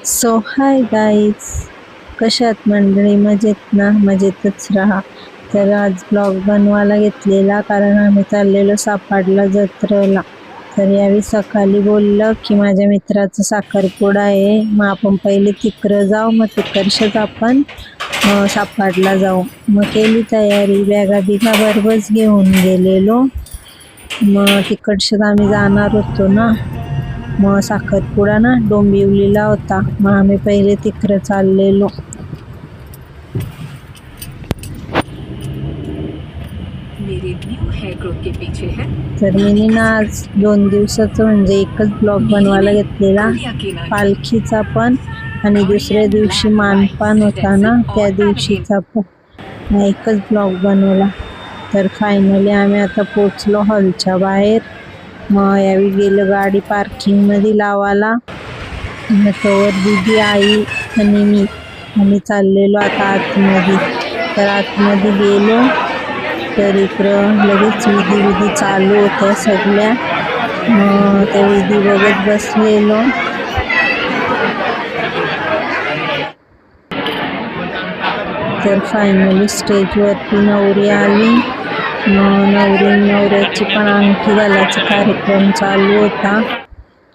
So hi guys, कशात मंडळी? मजेत ना? मजेतच राहा. तर आज ब्लॉग बनवायला घेतलेला कारण आम्ही चाललेलो सापाडला जत्रेला. तर यावेळी सकाळी बोललं की माझ्या मित्राचा साखरपुडा आहे, मग आपण पहिले तिकडं जाऊ, मग तिकडशंच आपण सापाडला जाऊ. मग केली तयारी, बॅगा बिगा बरोबरच घेऊन गेलेलो. मग तिकडशंच आम्ही जाणार होतो ना. मग साखरपुडा ना डोंबिवलीला होता, मग आम्ही पहिले तिकडे चाललेलो. तर मी ना आज 2 दिवसाचं म्हणजे एकच ब्लॉग बनवायला घेतलेला, पालखीचा पण आणि दुसऱ्या दिवशी मानपान होता ना त्या दिवशीचा पण एकच ब्लॉग बनवला. तर फायनली आम्ही आता पोचलो हॉलच्या बाहेर. मग यावेळी गेलो गाडी पार्किंग मध्ये लावायला. मग तोवर दीदी, आई आणि मी आम्ही चाललेलो आता आतमध्ये. तर आतमध्ये गेलो तर इकडं लगेच विधी चालू होत्या सगळ्या. मग त्या विधी बघत बसलेलो. तर फायनली स्टेजवरती नवरी आली. नवऱ्याची पण अंगठी घालायचा कार्यक्रम चालू होता.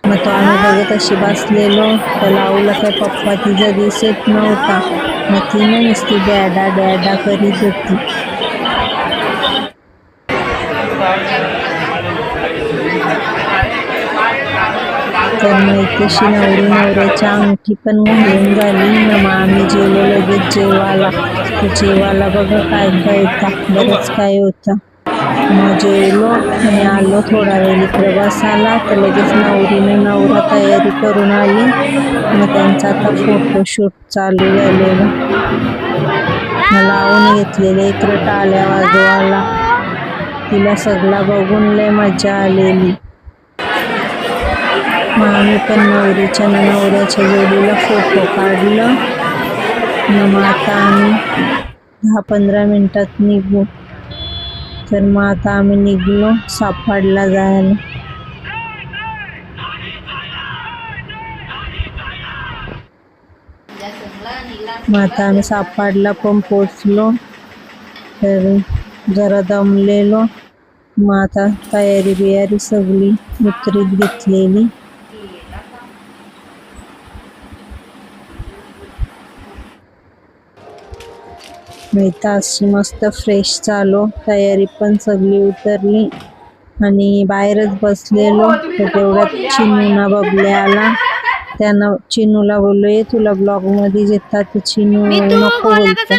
मग तो आम्ही बघत अशी बसलेलो. तर लावला काय पप्पा तिचा दिसत नव्हता, मग ती ना नुसती डॅडा डॅडा करीत होती. तर मग तशी नवऱ्याच्या अंगठी पण घालून झाली. मग आम्ही जेवलो लगेच जेवायला बघा काय काय होता, बरंच काय होतं. मग जेवलो आणि आलो थोडा वेळ इकडे बसायला. तर लगेच नवरा तयारी करून आली. मग त्यांचा आता फोटोशूट चालू झालेला. लावून घेतलेले इकडे टाळ्या वाजवायला. तिला सगळा बघून लय मजा आलेली. मग आम्ही पण नवऱ्याच्या जोडीला फोटो काढलं. मग आता आम्ही 10-15 मिनिटात निघू. तर मग आता आम्ही निघलो सापाडला जायला. मग आता आम्ही सापाडला पण पोचलो. तर जरा दमलेलो. मग आता तयारी बियारी सगळी उतरीत घेतलेली. अशी मस्त फ्रेश चालू, तयारी पण सगळी उतरली आणि बाहेरच बसलेलो. तर तेवढ्यात चिनूना बबल्या आला. त्यानं चिनूला बोललो, ये तुला ब्लॉग मध्ये येतात. तर चिनू नको बोलतो.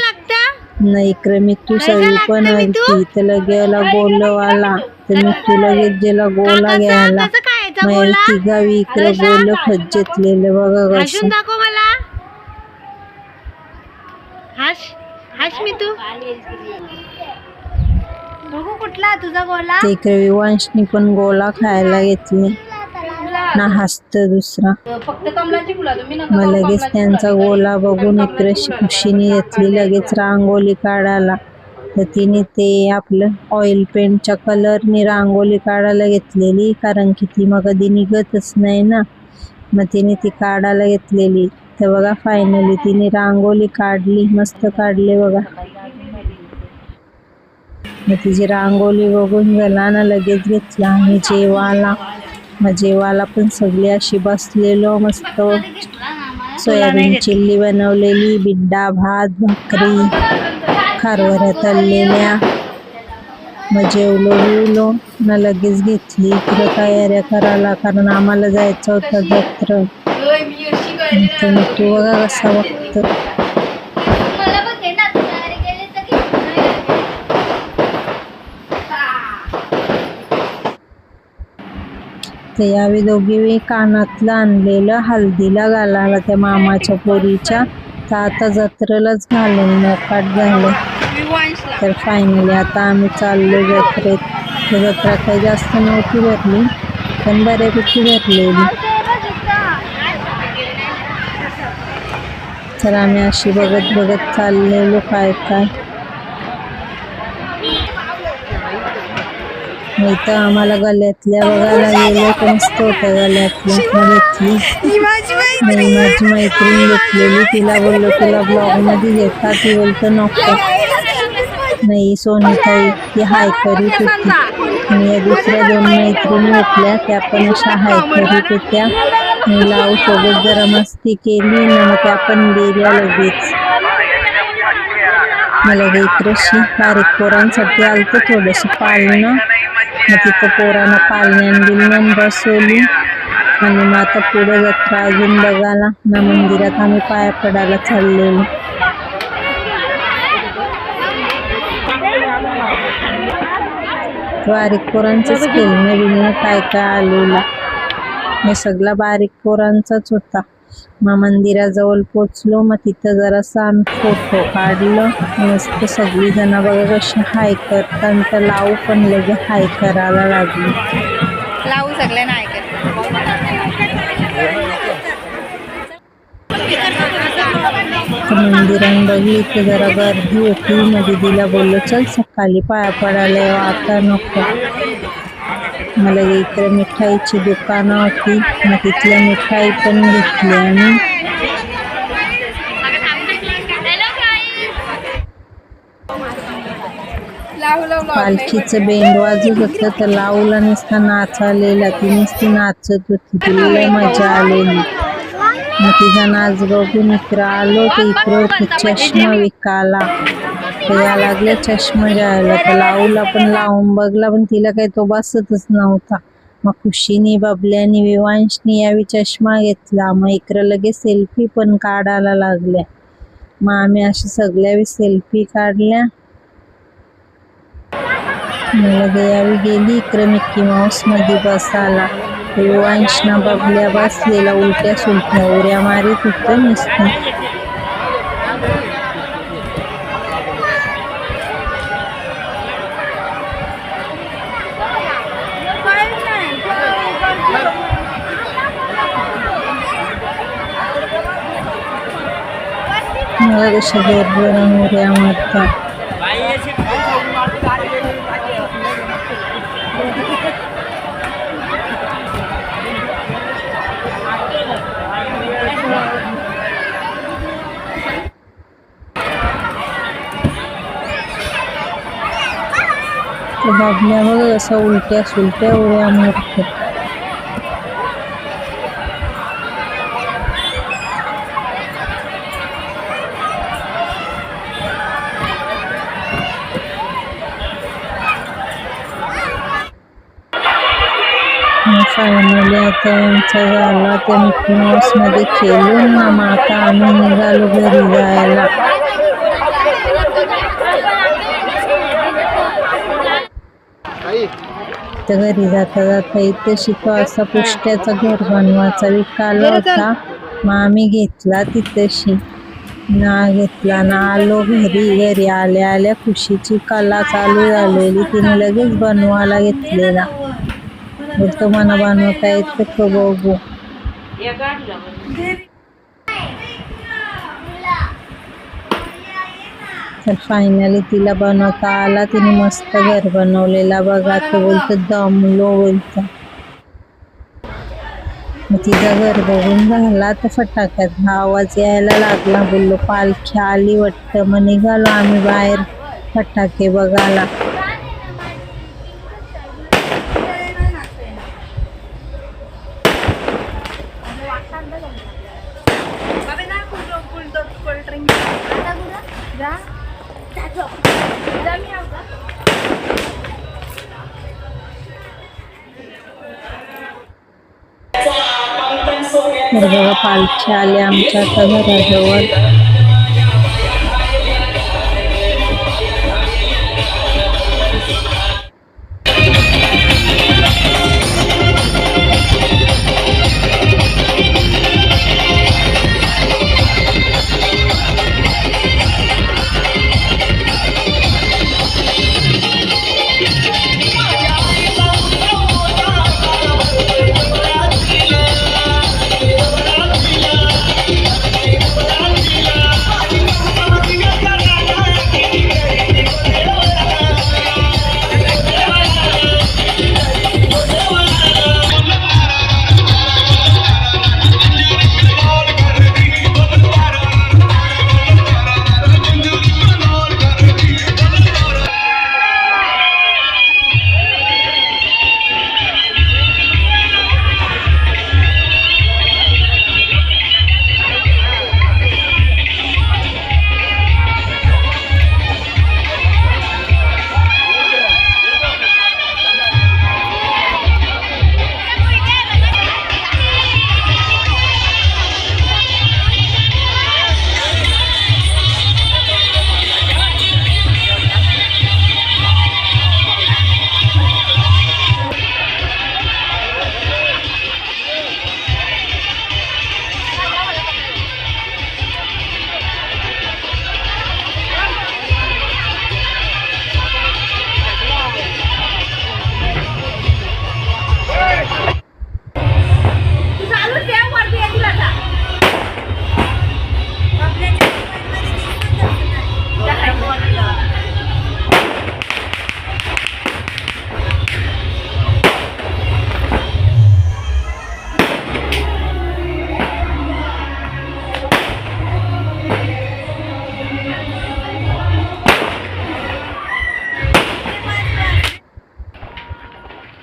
नाही इकडे मी तू सगळी पण आलती. तर लगेला गोलवाला. तर मी तू लगेच गेला गोला घ्यायला. मग तिघावी इकडे गोल फज्जेतलेलं बघा कसं. कुठला तुझा गोला? इकडे विवांशनी पण गोला खायला घेतली ना, हसत दुसरा. मग लगेच त्यांचा गोला बघून इकडे खुशीने घेतली लगेच रांगोली काढायला. तर तिने ते आपलं ऑइल पेंटच्या कलरने रांगोली काढायला घेतलेली, कारण की ती मग कधी निघतच नाही ना. मग तिने ती काढायला घेतलेली. तर बघा फायनली तिने रांगोली काढली, मस्त काढले बघा. मग तिची रांगोली बघून झाला ना लगेच घेतला आम्ही जेवायला. मग जेवायला पण सगळी अशी बसलेलो. मस्त सोयाबीन चिल्ली बनवलेली, बिड्डा भात, भाकरी, खारवऱ्या तळलेल्या. मग जेवलो ना लगेच घेतली इकडं तयाऱ्या करायला, कारण आम्हाला जायचं होतं जत्रेत. तू बघा कसा बघतो. ते यावेळी दोघी कानातलं आणलेलं हल्दीला घालायला त्या मामाच्या पोरीच्या. तर आता जत्रेलाच घालून मोकाट झालं. तर फायनली आता आम्ही चाललो जत्रेत. जत्रा काही जास्त नव्हती भरली, पण बऱ्यापैकी भरलेली. तर आम्ही अशी बघत चाललेलो काय काय. नाही तर आम्हाला गळ्यातल्या बघायला गेलं तर मस्त होत्या गळ्यातल्या घेतली. नाही माझी मैत्रीण घेतलेली, तिला बोललो तुला ब्लॉग मध्ये घेता, ती बोलतो नको. नाही सोनीताई ती हाय करीत होती आणि या दुसऱ्या 2 मैत्रिणी होत्या त्या पण अशा हाय करीत होत्या. मी लावू सोबत जरा मस्ती केली ना मग त्या पण गेल्या लगेच. मला इकडशी बारीक पोरांसाठी आलतं थोडंसं पाळणं, मग तिथं पोरांना पाळण्यान बिलण्यान बसवली आणि मग आता पुढे जत्रा अजून बघायला ना मंदिरात आम्ही पाया पडायला चाललेलो. बारीक पोरांचंच खेळणं बिलणं काय काय आलेला, हे सगळा बारीक पोरांचाच होता. मग मंदिराजवळ पोचलो, मग तिथं जरासा आम्ही फोटो काढलं. मस्त सगळी जण बघा कशी हाय करतात, तर लावू पण लगे हाय करायला लागली. लावू सगळ्यांना हाय मंदिरात बघली तर जरा गर्दी होती. मग दीदीला बोललो चल सकाळी पाया पडायला येऊ, आता नको. मला इकडे मिठाईची दुकानं होती, मग तिथल्या मिठाई पण घेतली आणि पालखीचं बेंड वाजत होतं तर लावला नुसता नाचालेला, ती नुसती नाचत होती, तिला लय मजा आलेली. मग तिचा नाच बघून इकडं आलो तर इकडं होते चष्मा विकायला, तर या लागल्या चष्मा घ्यायला. तर लावला पण लावून बघला पण तिला काही तो बसतच नव्हता. मग खुशीनी बबल्यानी विवांशनी यावी चष्मा घेतला. मग इकडं लगेच सेल्फी पण काढायला लागल्या. मग आम्ही अशा सगळ्या सेल्फी काढल्या. लगे यावी गेली इकडे मिक्की माऊस मध्ये बसायला. विवांशना बबल्या बसलेला उलट्या सुलट्या उड्या मारित होतं नुसतं. मला कशा जोरजोराने उड्या मारतात. बबल्या बघ असं उलट्या सुलट्या उड्या मारतो. फायनली आता आमचा झाला त्या मिकी माऊस मध्ये खेळून ना, मग आता आम्ही निघालो घरी जायला. तर घरी जाता जाता इथे शिको असा पुष्ट्याचा घर बनवायचा विकायला होता. मग आम्ही घेतला तिथेशी ना, घेतला ना आलो घरी. घरी आल्या आल्या खुशीची कला चालू झालेली, तिने लगेच बनवायला घेतलेला. बोलतो मला बनवता येतं का बघू. तर फायनली तिला बनवता आला, तिने मस्त घर बनवलेला बघा. तो बोलतो दमलो बोलतो. मग तिचा घर बघून झाला तर फटाक्यात आवाज यायला लागला. बोललो पालखी आली वाटतं. मग निघालो आम्ही बाहेर फटाके बघायला. तर बघा पालखी आली आमच्या आता घराजवळ.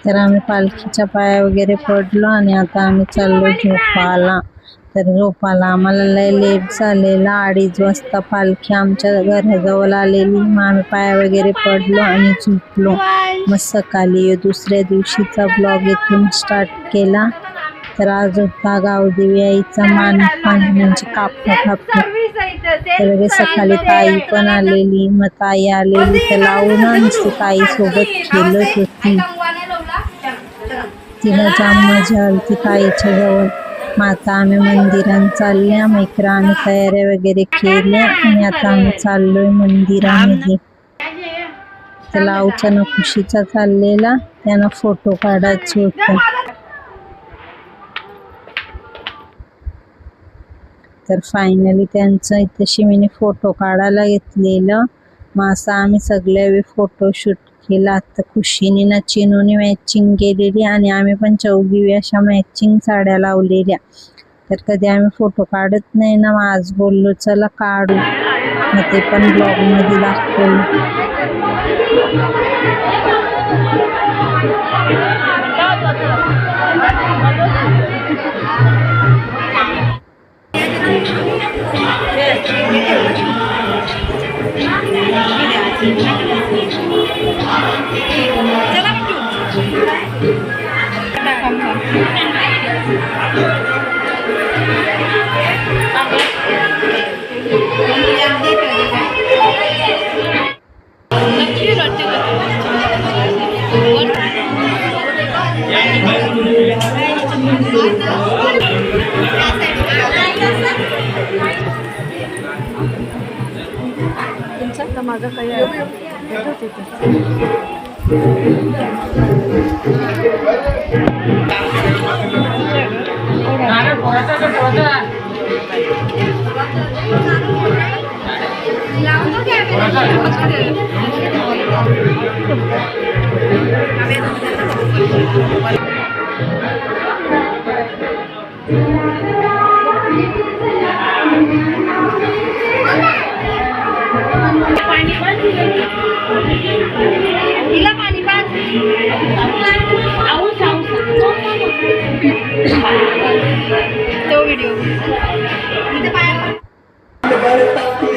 तर आम्ही पालखीच्या पाया वगैरे पडलो आणि आता आम्ही चाललो झोपाला. तर झोपाला आम्हाला लय लेट झालेला. 2:30 वाजता पालखी आमच्या घराजवळ आलेली. मग आम्ही पाया वगैरे पडलो आणि झोपलो. मग सकाळी दुसऱ्या दिवशीचा ब्लॉग इथून स्टार्ट केला. तर आज होता गावदेवी आईचा मानपान म्हणजे कापा. तर लगेच सकाळी ताई पण आलेली. मग ताई आलेली तर लावून नुसती ताई सोबत खेळत होती. तिला जाम मजा आली ताईच्या जवळ. मग आता आम्ही मंदिरात चालल्या. मग इकडं आम्ही तयाऱ्या वगैरे केल्या आणि आता आम्ही चाललोय मंदिरामध्ये. तर लावचा ना खुशीचा चाललेला, त्यानं फोटो काढायचे होते. तर फायनली त्यांचं इथं शिमीने फोटो काढायला घेतलेलं. मग असं आम्ही सगळे फोटोशूट केला. तर खुशीने ना चिनूने मॅचिंग केलेली आणि आम्ही पण चौघी अशा मॅचिंग साड्या लावलेल्या. तर कधी आम्ही फोटो काढत नाही ना, मग आज बोललो चला काढू. मग ते पण ब्लॉग मध्ये दाखवलं. माझं काही तो व्हिडिओ.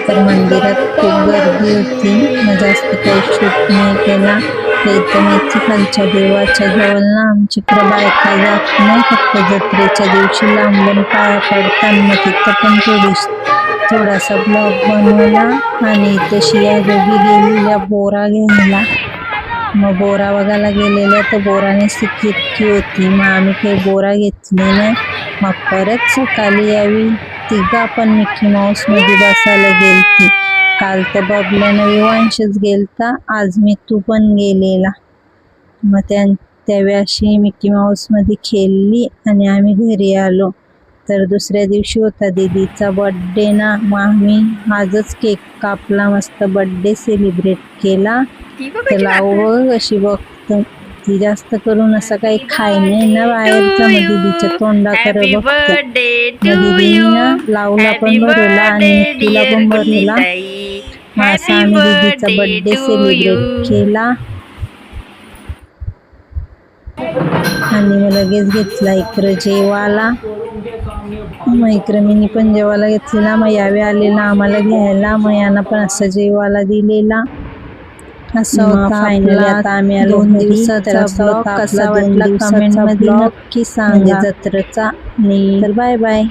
तर मंदिरात खूप गर्दी होती. मग जास्त काही शूट नाही केला. तर इथं मेथी खालच्या देवाच्या जवळ ना आमच्याकडे बायका जात नाही, फक्त जत्रेच्या दिवशी लांबून पाया पडतात. मग तिथं पण थोडासा ब्लॉग बनवला. आणि तशी या दोघी गेलेल्या बोरा घ्यायला. मग बोरा बघायला गेलेल्या तर बोराने सिक्की होती. मग आम्ही काही बोरा घेतली नाही. मग परत सकाळी यावी तिघा पण मिकी माऊस मध्ये बसायला गेलती. काल तर बबल्यानं विवांशच गेलता, आज मी तू पण गेलेला. मग त्यावेळी अशी मिकी माऊस मध्ये खेळली आणि आम्ही घरी आलो. तर दुसऱ्या दिवशी होता दीदीचा बर्थडे ना, मग आम्ही आजच केक कापला, मस्त बर्थडे सेलिब्रेट केला. तर लावू अशी बघतो ती जास्त करून असं काही खाय नाही ना बाहेरचं. मग दीदीच्या तोंडाकडे बघते. दीदीने ना लावला पण भरवला आणि तिला पण भरवला. मग असं आम्ही दीदीचा बर्थडे सेलिब्रेट केला. आणि मग लगेच घेतला इकडं जेवायला. मग इकडं मी पण जेवायला घेतलेला. मग यावे आलेला आम्हाला घ्यायला. मग यांना पण असं जेवायला दिलेला. असं होता फायनली. आता आम्ही आलो 2 दिवसाचा ब्लॉग कसा वाटला कमेंट मध्ये नक्की सांगा जत्रेचा. तर बाय बाय.